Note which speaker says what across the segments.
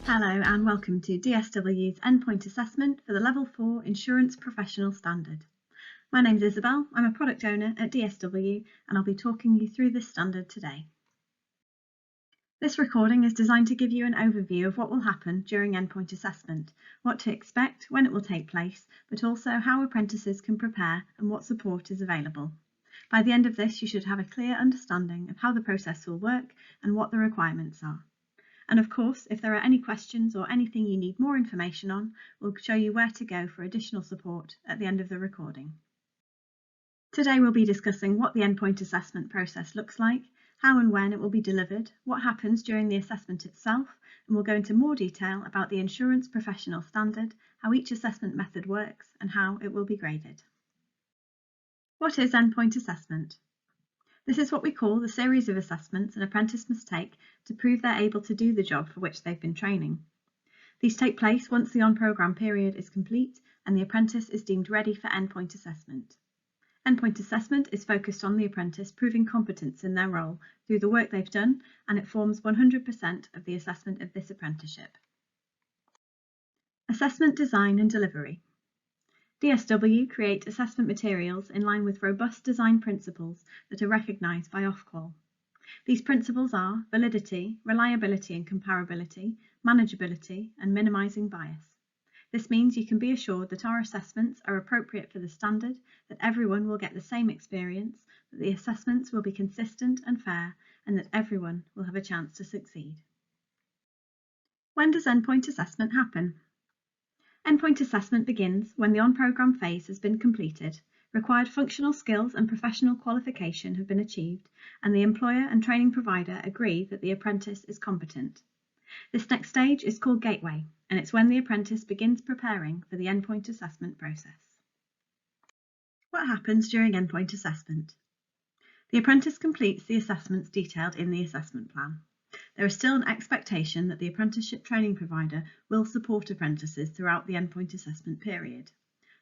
Speaker 1: Hello and welcome to DSW's Endpoint Assessment for the Level 4 Insurance Professional Standard. My name's Isobel, I'm a product owner at DSW and I'll be talking you through this standard today. This recording is designed to give you an overview of what will happen during endpoint assessment, what to expect, when it will take place, but also how apprentices can prepare and what support is available. By the end of this, you should have a clear understanding of how the process will work and what the requirements are. And of course, if there are any questions or anything you need more information on, we'll show you where to go for additional support at the end of the recording. Today we'll be discussing what the endpoint assessment process looks like, how and when it will be delivered, what happens during the assessment itself, and we'll go into more detail about the Insurance Professional Standard, how each assessment method works, and how it will be graded. What is endpoint assessment? This is what we call the series of assessments an apprentice must take to prove they're able to do the job for which they've been training. These take place once the on-programme period is complete and the apprentice is deemed ready for endpoint assessment. Endpoint assessment is focused on the apprentice proving competence in their role through the work they've done, and it forms 100% of the assessment of this apprenticeship. Assessment design and delivery. DSW create assessment materials in line with robust design principles that are recognised by Ofqual. These principles are validity, reliability and comparability, manageability and minimising bias. This means you can be assured that our assessments are appropriate for the standard, that everyone will get the same experience, that the assessments will be consistent and fair, and that everyone will have a chance to succeed. When does endpoint assessment happen? Endpoint assessment begins when the on-programme phase has been completed, required functional skills and professional qualification have been achieved, and the employer and training provider agree that the apprentice is competent. This next stage is called Gateway, and it's when the apprentice begins preparing for the endpoint assessment process. What happens during endpoint assessment? The apprentice completes the assessments detailed in the assessment plan. There is still an expectation that the apprenticeship training provider will support apprentices throughout the endpoint assessment period.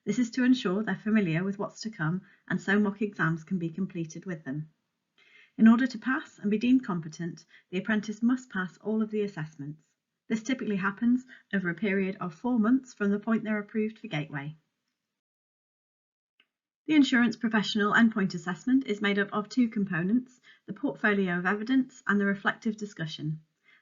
Speaker 1: This is to ensure they're familiar with what's to come and so mock exams can be completed with them. In order to pass and be deemed competent, the apprentice must pass all of the assessments. This typically happens over a period of 4 months from the point they're approved for Gateway. The Insurance Professional Endpoint Assessment is made up of 2 components, the portfolio of evidence and the reflective discussion.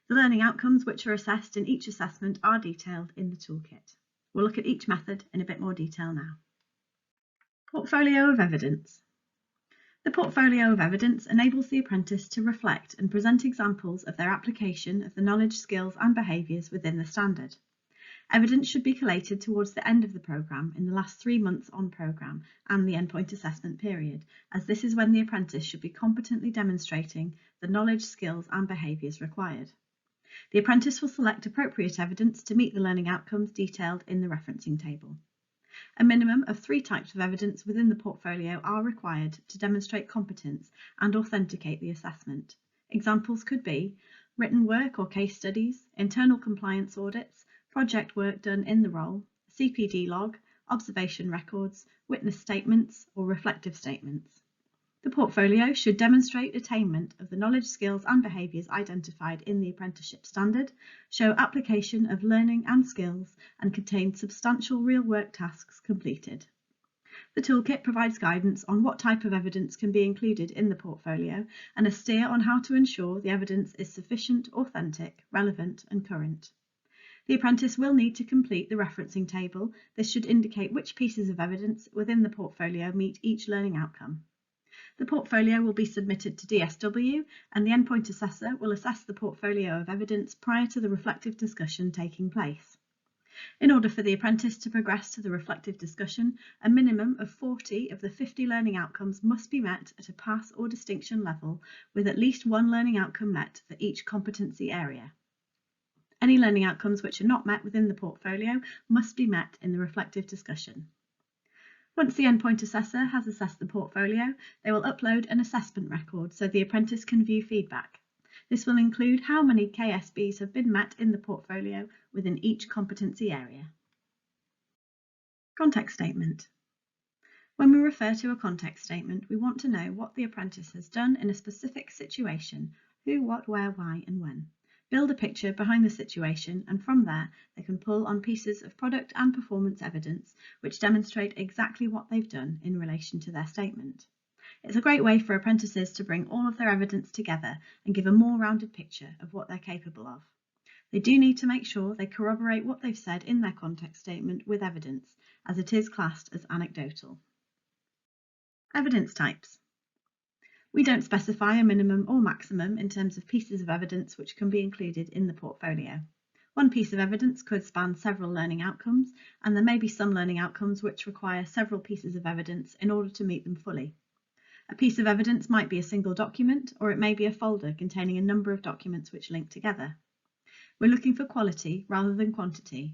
Speaker 1: The learning outcomes which are assessed in each assessment are detailed in the toolkit. We'll look at each method in a bit more detail now. Portfolio of evidence. The portfolio of evidence enables the apprentice to reflect and present examples of their application of the knowledge, skills and behaviours within the standard. Evidence should be collated towards the end of the programme in the last 3 months on programme and the endpoint assessment period, as this is when the apprentice should be competently demonstrating the knowledge, skills and behaviours required. The apprentice will select appropriate evidence to meet the learning outcomes detailed in the referencing table. A minimum of 3 types of evidence within the portfolio are required to demonstrate competence and authenticate the assessment. Examples could be written work or case studies, internal compliance audits, project work done in the role, CPD log, observation records, witness statements or reflective statements. The portfolio should demonstrate attainment of the knowledge, skills and behaviours identified in the apprenticeship standard, show application of learning and skills and contain substantial real work tasks completed. The toolkit provides guidance on what type of evidence can be included in the portfolio and a steer on how to ensure the evidence is sufficient, authentic, relevant and current. The apprentice will need to complete the referencing table. This should indicate which pieces of evidence within the portfolio meet each learning outcome. The portfolio will be submitted to DSW and the endpoint assessor will assess the portfolio of evidence prior to the reflective discussion taking place. In order for the apprentice to progress to the reflective discussion, a minimum of 40 of the 50 learning outcomes must be met at a pass or distinction level, with at least 1 learning outcome met for each competency area. Any learning outcomes which are not met within the portfolio must be met in the reflective discussion. Once the endpoint assessor has assessed the portfolio, they will upload an assessment record so the apprentice can view feedback. This will include how many KSBs have been met in the portfolio within each competency area. Context statement. When we refer to a context statement, we want to know what the apprentice has done in a specific situation, who, what, where, why and when. build a picture behind the situation, and from there they can pull on pieces of product and performance evidence which demonstrate exactly what they've done in relation to their statement. It's a great way for apprentices to bring all of their evidence together and give a more rounded picture of what they're capable of. They do need to make sure they corroborate what they've said in their context statement with evidence, as it is classed as anecdotal. Evidence types. We don't specify a minimum or maximum in terms of pieces of evidence which can be included in the portfolio. One piece of evidence could span several learning outcomes, and there may be some learning outcomes which require several pieces of evidence in order to meet them fully. A piece of evidence might be a single document, or it may be a folder containing a number of documents which link together. We're looking for quality rather than quantity.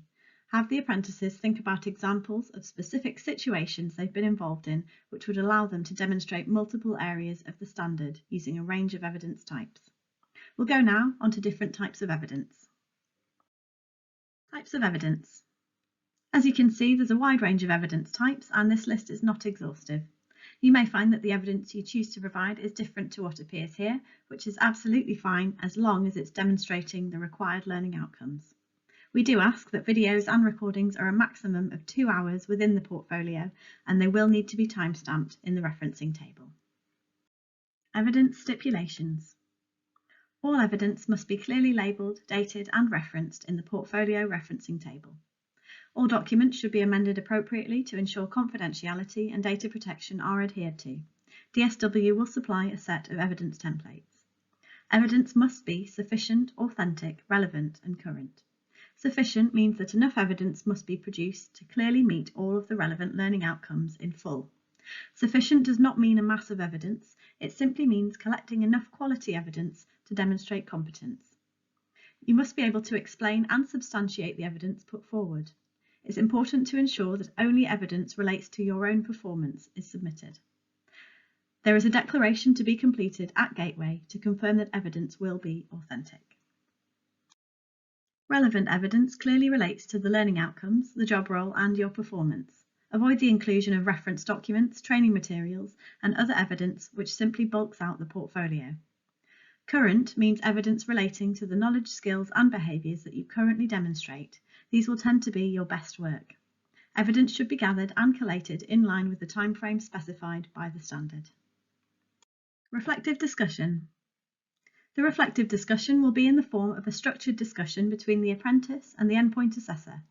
Speaker 1: Have the apprentices think about examples of specific situations they've been involved in which would allow them to demonstrate multiple areas of the standard using a range of evidence types. We'll go now on to different types of evidence. Types of evidence. As you can see, there's a wide range of evidence types, and this list is not exhaustive. You may find that the evidence you choose to provide is different to what appears here, which is absolutely fine as long as it's demonstrating the required learning outcomes. We do ask that videos and recordings are a maximum of 2 hours within the portfolio, and they will need to be timestamped in the referencing table. Evidence stipulations. All evidence must be clearly labelled, dated and referenced in the portfolio referencing table. All documents should be amended appropriately to ensure confidentiality and data protection are adhered to. DSW will supply a set of evidence templates. Evidence must be sufficient, authentic, relevant and current. Sufficient means that enough evidence must be produced to clearly meet all of the relevant learning outcomes in full. Sufficient does not mean a mass of evidence, it simply means collecting enough quality evidence to demonstrate competence. You must be able to explain and substantiate the evidence put forward. It's important to ensure that only evidence relates to your own performance is submitted. There is a declaration to be completed at Gateway to confirm that evidence will be authentic. Relevant evidence clearly relates to the learning outcomes, the job role and your performance. Avoid the inclusion of reference documents, training materials and other evidence which simply bulks out the portfolio. Current means evidence relating to the knowledge, skills and behaviours that you currently demonstrate. These will tend to be your best work. Evidence should be gathered and collated in line with the timeframe specified by the standard. Reflective discussion. The reflective discussion will be in the form of a structured discussion between the apprentice and the endpoint assessor.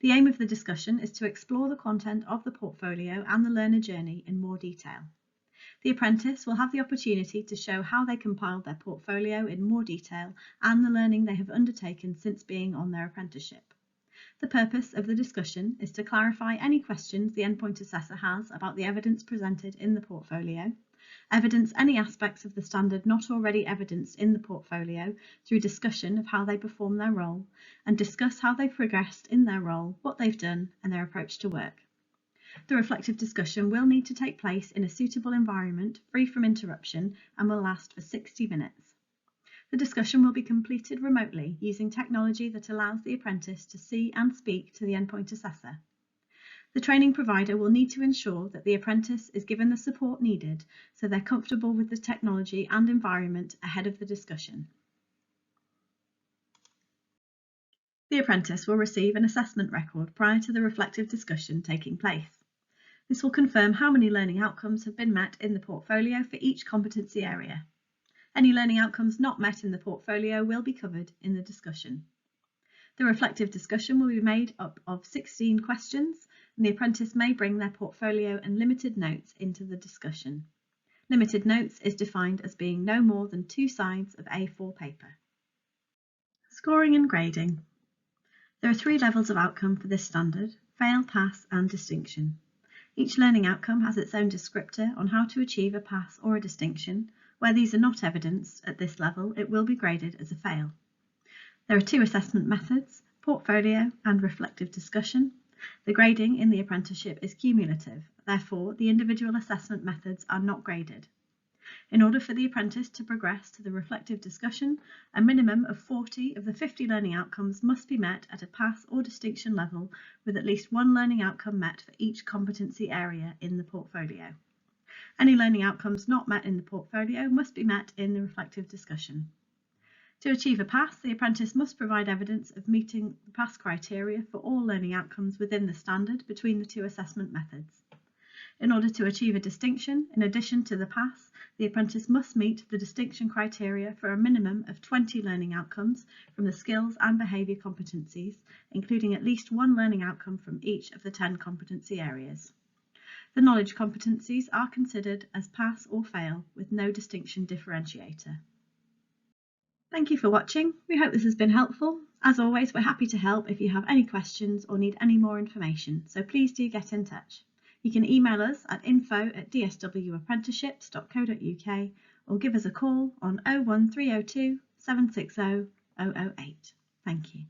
Speaker 1: The aim of the discussion is to explore the content of the portfolio and the learner journey in more detail. The apprentice will have the opportunity to show how they compiled their portfolio in more detail and the learning they have undertaken since being on their apprenticeship. The purpose of the discussion is to clarify any questions the endpoint assessor has about the evidence presented in the portfolio, evidence any aspects of the standard not already evidenced in the portfolio through discussion of how they perform their role, and discuss how they've progressed in their role, what they've done, and their approach to work. The reflective discussion will need to take place in a suitable environment, free from interruption, and will last for 60 minutes. The discussion will be completed remotely using technology that allows the apprentice to see and speak to the endpoint assessor. The training provider will need to ensure that the apprentice is given the support needed so they're comfortable with the technology and environment ahead of the discussion. The apprentice will receive an assessment record prior to the reflective discussion taking place. This will confirm how many learning outcomes have been met in the portfolio for each competency area. Any learning outcomes not met in the portfolio will be covered in the discussion. The reflective discussion will be made up of 16 questions, and the apprentice may bring their portfolio and limited notes into the discussion. Limited notes is defined as being no more than 2 sides of A4 paper. Scoring and grading. There are 3 levels of outcome for this standard: fail, pass and distinction. Each learning outcome has its own descriptor on how to achieve a pass or a distinction. Where these are not evidenced at this level, it will be graded as a fail. There are 2 assessment methods, portfolio and reflective discussion. The grading in the apprenticeship is cumulative, therefore the individual assessment methods are not graded. In order for the apprentice to progress to the reflective discussion, a minimum of 40 of the 50 learning outcomes must be met at a pass or distinction level, with at least 1 learning outcome met for each competency area in the portfolio. Any learning outcomes not met in the portfolio must be met in the reflective discussion. To achieve a pass, the apprentice must provide evidence of meeting the pass criteria for all learning outcomes within the standard between the two assessment methods. In order to achieve a distinction, in addition to the pass, the apprentice must meet the distinction criteria for a minimum of 20 learning outcomes from the skills and behaviour competencies, including at least one learning outcome from each of the 10 competency areas. The knowledge competencies are considered as pass or fail with no distinction differentiator. Thank you for watching. We hope this has been helpful. As always, we're happy to help if you have any questions or need any more information, so please do get in touch. You can email us at info@dswapprenticeships.co.uk or give us a call on 01302 760 008. Thank you.